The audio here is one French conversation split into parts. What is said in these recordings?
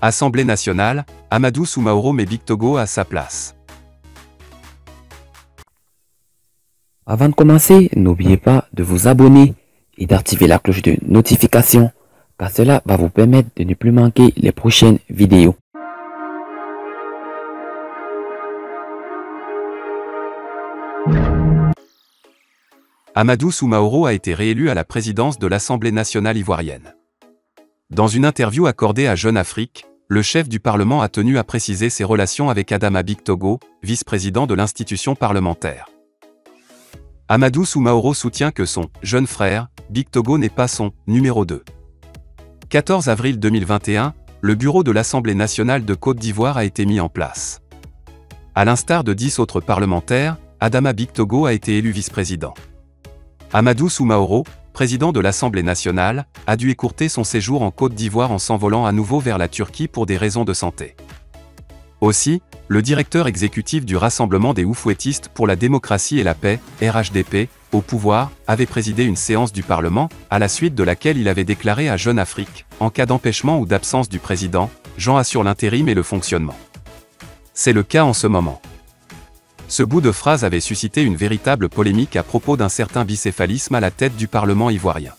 Assemblée nationale, Amadou Soumaoro met Big Togo à sa place. Avant de commencer, n'oubliez pas de vous abonner et d'activer la cloche de notification, car cela va vous permettre de ne plus manquer les prochaines vidéos. Amadou Soumaoro a été réélu à la présidence de l'Assemblée nationale ivoirienne. Dans une interview accordée à Jeune Afrique, le chef du Parlement a tenu à préciser ses relations avec Adama Big Togo, vice-président de l'institution parlementaire. Amadou Soumaoro soutient que son « jeune frère », Big Togo n'est pas son « numéro 2 ». 14 avril 2021, le bureau de l'Assemblée nationale de Côte d'Ivoire a été mis en place. À l'instar de 10 autres parlementaires, Adama Big Togo a été élu vice-président. Amadou Soumaoro, président de l'Assemblée nationale, a dû écourter son séjour en Côte d'Ivoire en s'envolant à nouveau vers la Turquie pour des raisons de santé. Aussi, le directeur exécutif du Rassemblement des Oufouettistes pour la démocratie et la paix, RHDP, au pouvoir, avait présidé une séance du Parlement, à la suite de laquelle il avait déclaré à Jeune Afrique, en cas d'empêchement ou d'absence du président, Jean assure l'intérim et le fonctionnement. C'est le cas en ce moment. Ce bout de phrase avait suscité une véritable polémique à propos d'un certain bicéphalisme à la tête du Parlement ivoirien.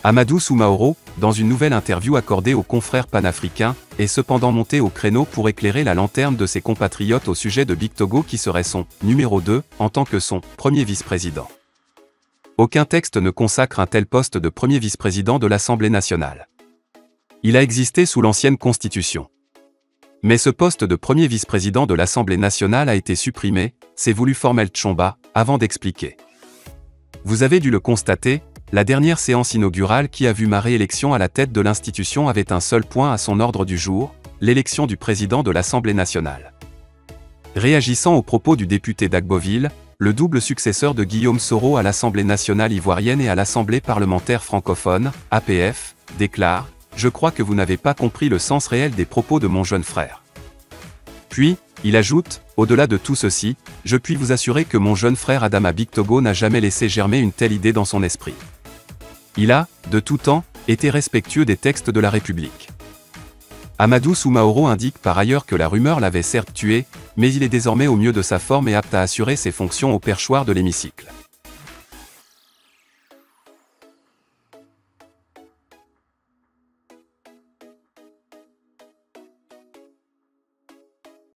Amadou Soumaoro, dans une nouvelle interview accordée aux confrères panafricains, est cependant monté au créneau pour éclairer la lanterne de ses compatriotes au sujet de Big Togo qui serait son « numéro 2 » en tant que son « premier vice-président ». Aucun texte ne consacre un tel poste de premier vice-président de l'Assemblée nationale. Il a existé sous l'ancienne Constitution. Mais ce poste de premier vice-président de l'Assemblée nationale a été supprimé, c'est voulu Formel Tchomba, avant d'expliquer. Vous avez dû le constater, la dernière séance inaugurale qui a vu ma réélection à la tête de l'institution avait un seul point à son ordre du jour, l'élection du président de l'Assemblée nationale. Réagissant aux propos du député d'Agboville, le double successeur de Guillaume Soro à l'Assemblée nationale ivoirienne et à l'Assemblée parlementaire francophone, APF, déclare « Je crois que vous n'avez pas compris le sens réel des propos de mon jeune frère ». Puis, il ajoute, au-delà de tout ceci, je puis vous assurer que mon jeune frère Adama Big Togo n'a jamais laissé germer une telle idée dans son esprit. Il a, de tout temps, été respectueux des textes de la République. Amadou Soumaoro indique par ailleurs que la rumeur l'avait certes tué, mais il est désormais au mieux de sa forme et apte à assurer ses fonctions au perchoir de l'hémicycle.